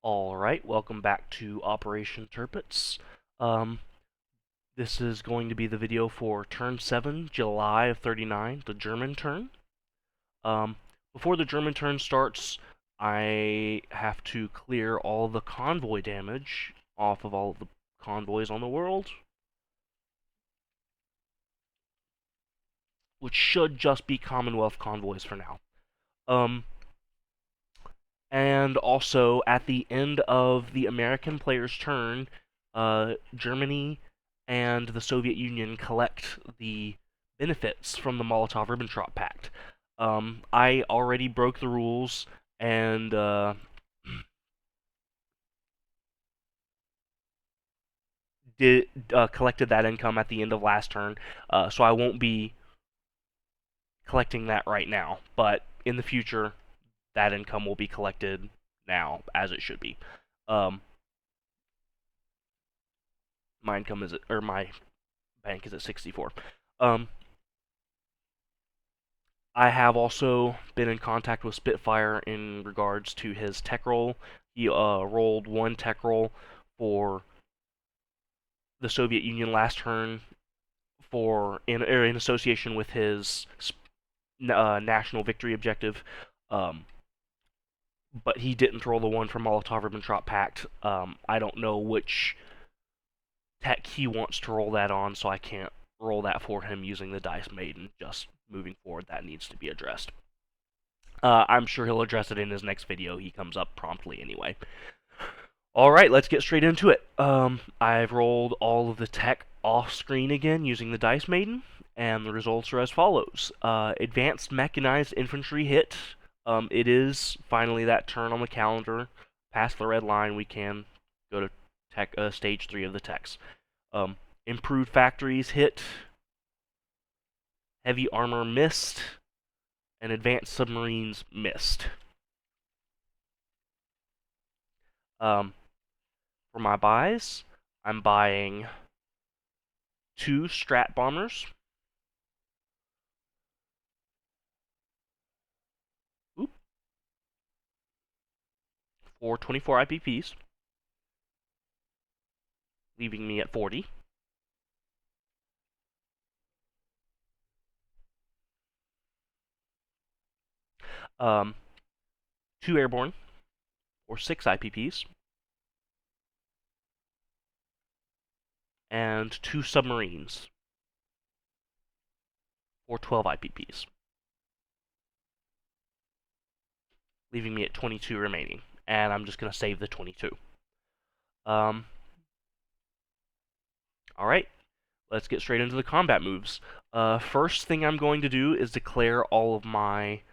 Alright, welcome back to Operation Tirpitz. Um, this is going to be the video for turn 7, July of 39, the German turn. Um, Before the German turn starts, I have to clear all the convoy damage off of all of the convoys on the world, which should just be Commonwealth convoys for now. And also, at the end of the American player's turn, Germany and the Soviet Union collect the benefits from the Molotov-Ribbentrop Pact. I already broke the rules and collected that income at the end of last turn, so I won't be collecting that right now. But in the future, that income will be collected now, as it should be. Um, my income is or my bank is at 64. Um, I have also been in contact with Spitfire in regards to his tech roll. He rolled one tech roll for the Soviet Union last turn in association with his national victory objective. But he didn't roll the one for Molotov-Ribbentrop Pact. I don't know which tech he wants to roll that on, so I can't roll that for him using the Dice Maiden. Just moving forward, that needs to be addressed. I'm sure he'll address it in his next video. He comes up promptly anyway. Alright, let's get straight into it. I've rolled all of the tech off screen again using the Dice Maiden, and the results are as follows. Advanced Mechanized Infantry hit. It is finally that turn on the calendar. Past the red line, we can go to tech, stage 3 of the techs. Improved Factories hit. Heavy Armor missed. And Advanced Submarines missed. For my buys, I'm buying 2 Strat Bombers. For 24 IPPs, leaving me at 40. Um, 2 Airborne, for 6 IPPs. And 2 Submarines, for 12 IPPs. Leaving me at 22 remaining. And I'm just going to save the 22. Alright, let's get straight into the combat moves. First thing I'm going to do is declare all of my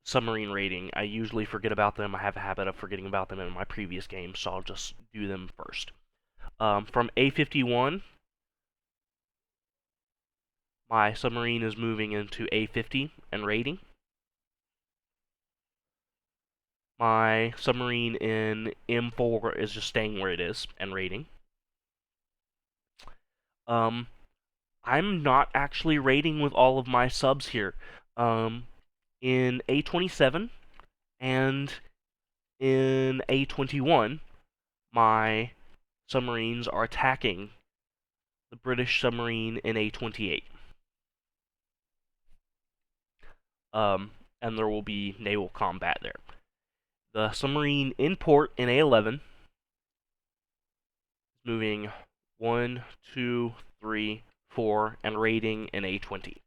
submarine rating. I usually forget about them. I have a habit of forgetting about them in my previous games, so I'll just do them first. From A51, my submarine is moving into A50 and rating. My submarine in M4 is just staying where it is and rating. I'm not actually rating with all of my subs here. In A27 and in A21, my submarines are attacking the British submarine in A28. And there will be naval combat there. The submarine in port in A11 is moving 1, 2, 3, 4, and raiding in A20.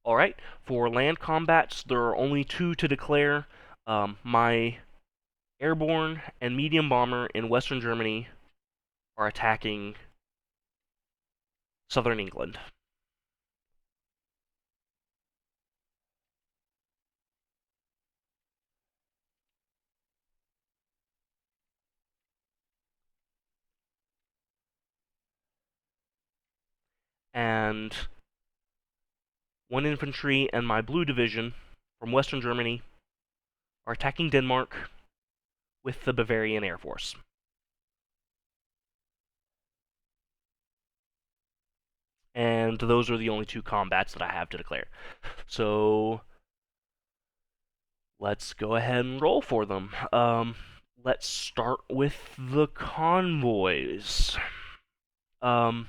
Alright, for land combats, there are only 2 to declare. My airborne and medium bomber in Western Germany are attacking southern England. And 1 infantry and my blue division from Western Germany are attacking Denmark with the Bavarian Air Force. And those are the only 2 combats that I have to declare. So let's go ahead and roll for them. Let's start with the convoys. Um,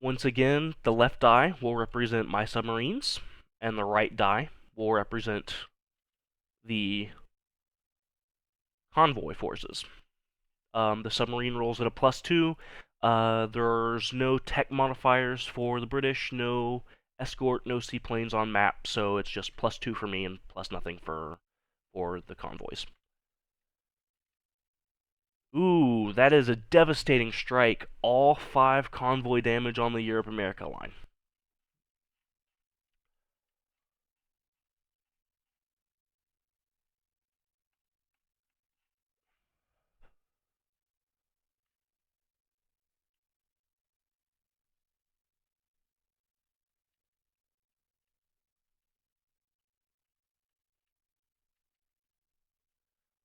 Once again, the left die will represent my submarines, and the right die will represent the convoy forces. The submarine rolls at a +2. There's no tech modifiers for the British, no escort, no seaplanes on map, so it's just +2 for me and plus nothing for the convoys. Ooh, that is a devastating strike. All 5 convoy damage on the Europe-America line.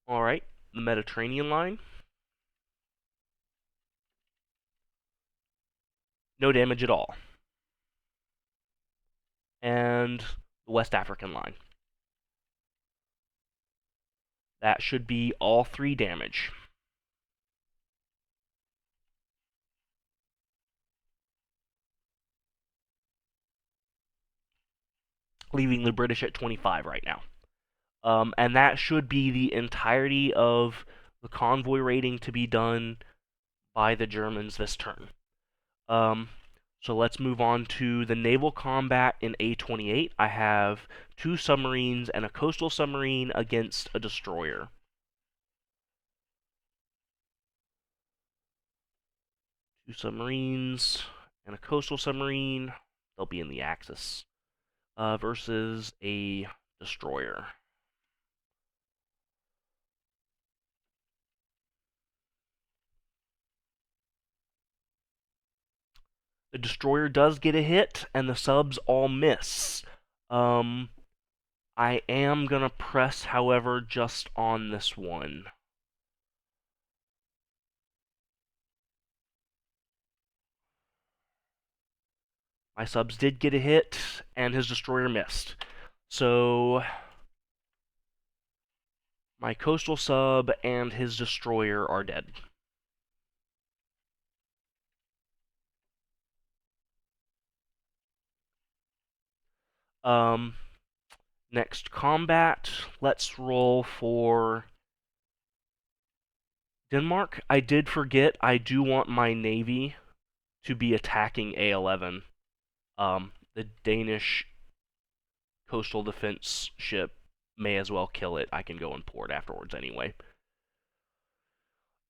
Alright, the Mediterranean line. No damage at all. And the West African line. That should be all 3 damage. Leaving the British at 25 right now. And that should be the entirety of the convoy rating to be done by the Germans this turn. So let's move on to the naval combat in A28. I have 2 submarines and a coastal submarine against a destroyer. 2 submarines and a coastal submarine. They'll be in the Axis. Versus a destroyer. The destroyer does get a hit, and the subs all miss. I am gonna press, however, just on this one. My subs did get a hit, and his destroyer missed. So my coastal sub and his destroyer are dead. Next combat, let's roll for Denmark. I did forget, I do want my navy to be attacking A11. The Danish coastal defense ship may as well kill it. I can go in port afterwards anyway.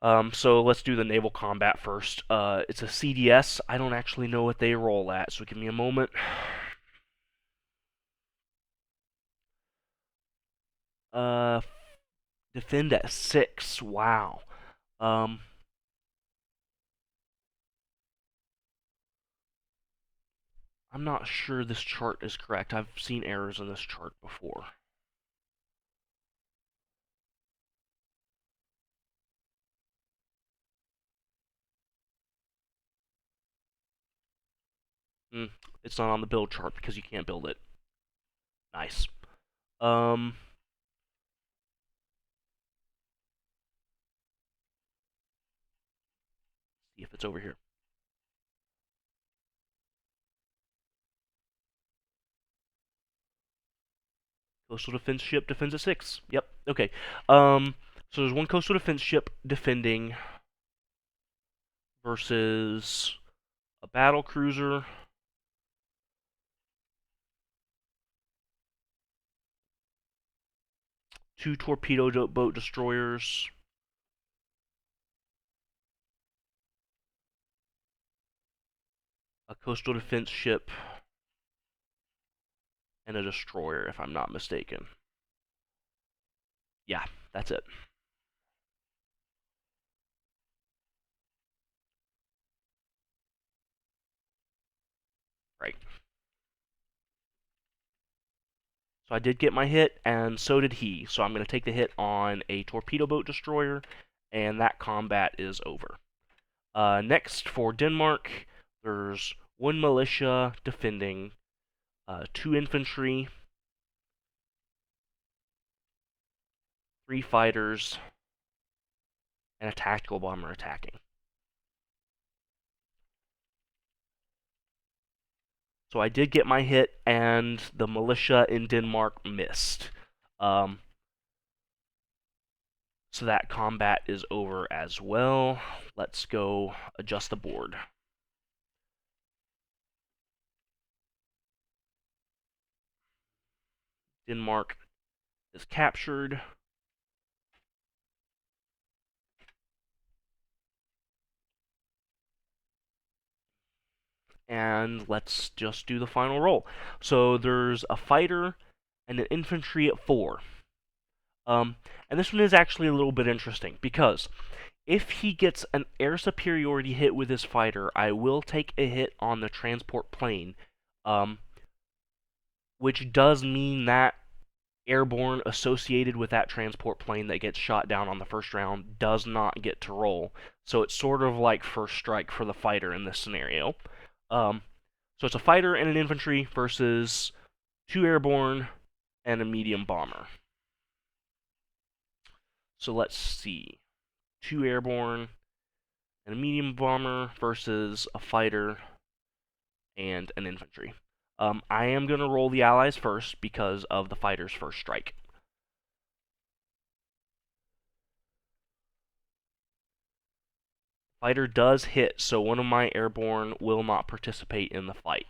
So let's do the naval combat first. It's a CDS. I don't actually know what they roll at, so give me a moment. Defend at 6. Wow. I'm not sure this chart is correct. I've seen errors in this chart before. It's not on the build chart because you can't build it. Nice. See if it's over here. Coastal defense ship defends at 6. Yep. Okay. So there's one coastal defense ship defending versus a battle cruiser. Two torpedo boat destroyers. A coastal defense ship. And a destroyer, if I'm not mistaken. Yeah, that's it. Right. So I did get my hit, and so did he. So I'm going to take the hit on a torpedo boat destroyer, and that combat is over. Next, for Denmark, there's 1 militia defending, 2 infantry, 3 fighters, and a tactical bomber attacking. So I did get my hit, and the militia in Denmark missed. So that combat is over as well. Let's go adjust the board. Denmark is captured. And let's just do the final roll. So there's a fighter and an infantry at 4. And this one is actually a little bit interesting, because if he gets an air superiority hit with his fighter, I will take a hit on the transport plane, which does mean that airborne associated with that transport plane that gets shot down on the first round does not get to roll. So it's sort of like first strike for the fighter in this scenario. So it's a fighter and an infantry versus 2 airborne and a medium bomber. So let's see. 2 airborne and a medium bomber versus a fighter and an infantry. I am going to roll the allies first because of the fighter's first strike. Fighter does hit, so one of my airborne will not participate in the fight.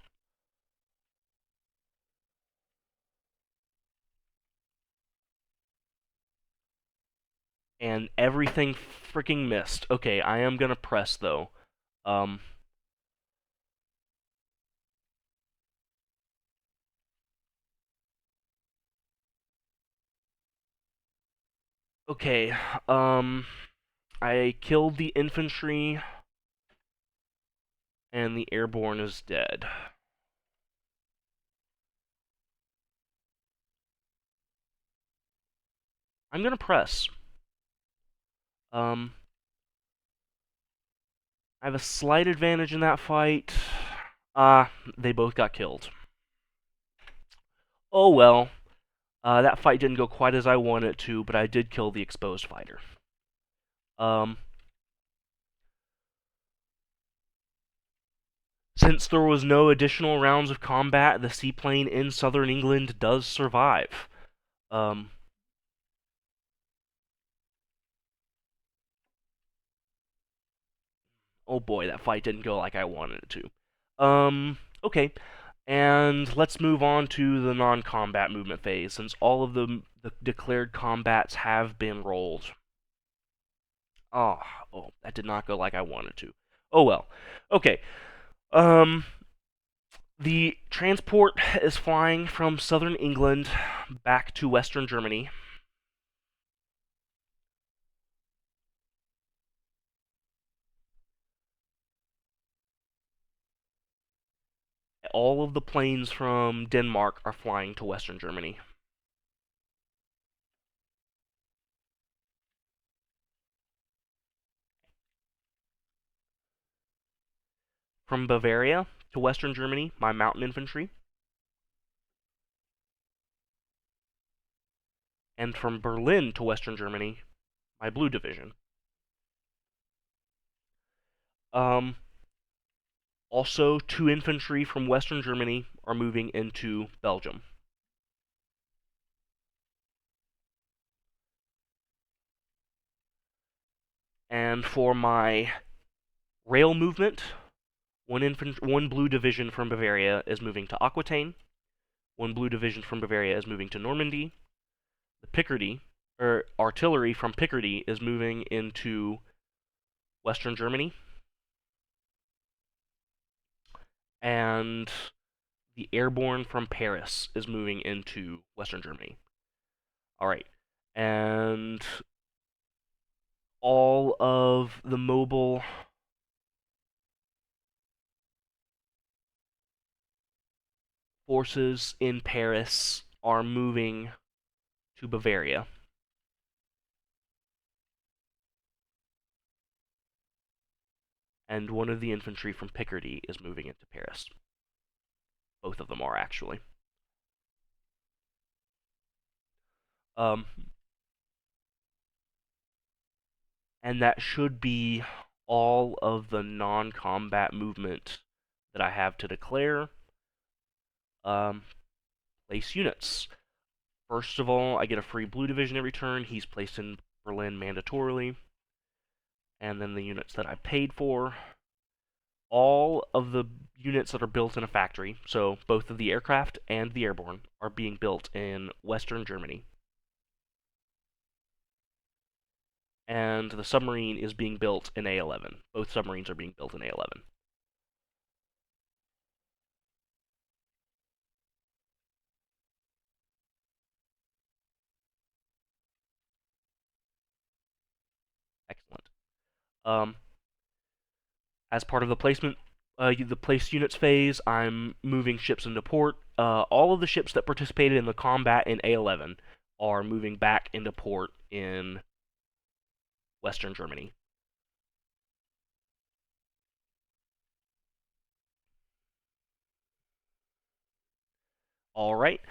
And everything freaking missed. Okay, I am going to press, though. Okay, I killed the infantry, and the airborne is dead. I'm gonna press. I have a slight advantage in that fight. They both got killed. Oh well. That fight didn't go quite as I wanted it to, but I did kill the exposed fighter. Since there was no additional rounds of combat, the seaplane in southern England does survive. Oh boy, that fight didn't go like I wanted it to. Okay. And let's move on to the non-combat movement phase, since all of the declared combats have been rolled. Oh, that did not go like I wanted to. Oh well. Okay. The transport is flying from southern England back to western Germany. All of the planes from Denmark are flying to western Germany. From Bavaria to western Germany, my mountain infantry. And from Berlin to western Germany, my blue division. Also, 2 infantry from western Germany are moving into Belgium. And for my rail movement, one blue division from Bavaria is moving to Aquitaine. 1 blue division from Bavaria is moving to Normandy. The Picardy, or artillery from Picardy, is moving into western Germany. And the airborne from Paris is moving into western Germany. Alright. And all of the mobile forces in Paris are moving to Bavaria. and one of the infantry from Picardy is moving into Paris. Both of them are, actually. Um, and that should be all of the non-combat movement that I have to declare. Place units. First of all, I get a free blue division every turn. He's placed in Berlin mandatorily. And then the units that I paid for. All of the units that are built in a factory, so both of the aircraft and the airborne, are being built in Western Germany. And the submarine is being built in A11. Both submarines are being built in A11. Excellent. As part of the place units phase, I'm moving ships into port. All of the ships that participated in the combat in A11 are moving back into port in Western Germany. All right.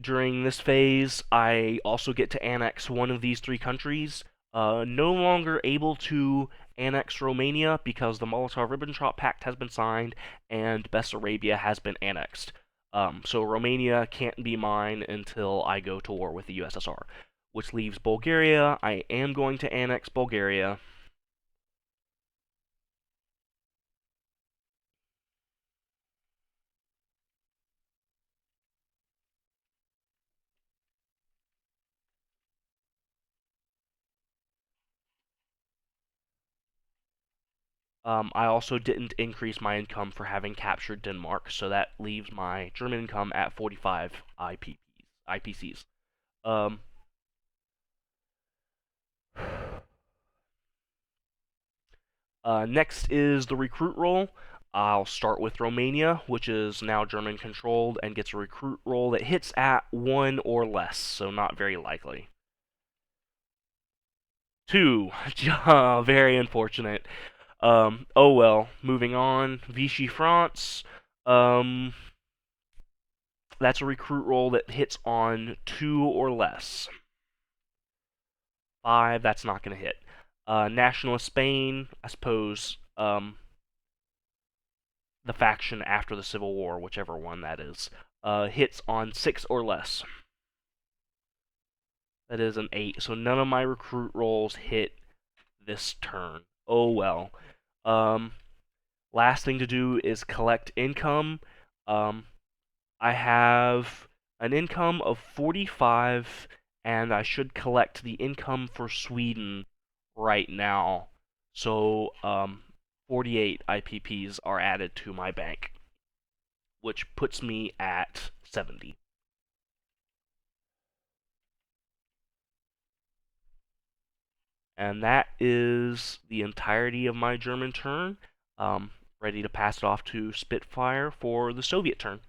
During this phase, I also get to annex one of these three countries. No longer able to annex Romania because the Molotov-Ribbentrop Pact has been signed and Bessarabia has been annexed. So Romania can't be mine until I go to war with the USSR, which leaves Bulgaria. I am going to annex Bulgaria. I also didn't increase my income for having captured Denmark, so that leaves my German income at 45 IPCs. Um, Next is the recruit roll. I'll start with Romania, which is now German controlled and gets a recruit roll that hits at 1 or less, so not very likely. 2. Very unfortunate. Oh well, moving on. Vichy France. Um, that's a recruit roll that hits on 2 or less. 5, that's not going to hit. Nationalist Spain, I suppose, the faction after the Civil War, whichever one that is, hits on 6 or less. That is an 8, so none of my recruit rolls hit this turn. Oh well. Last thing to do is collect income. I have an income of 45, and I should collect the income for Sweden right now. So, 48 IPPs are added to my bank, which puts me at 70. And that is the entirety of my German turn. Ready to pass it off to Spitfire for the Soviet turn.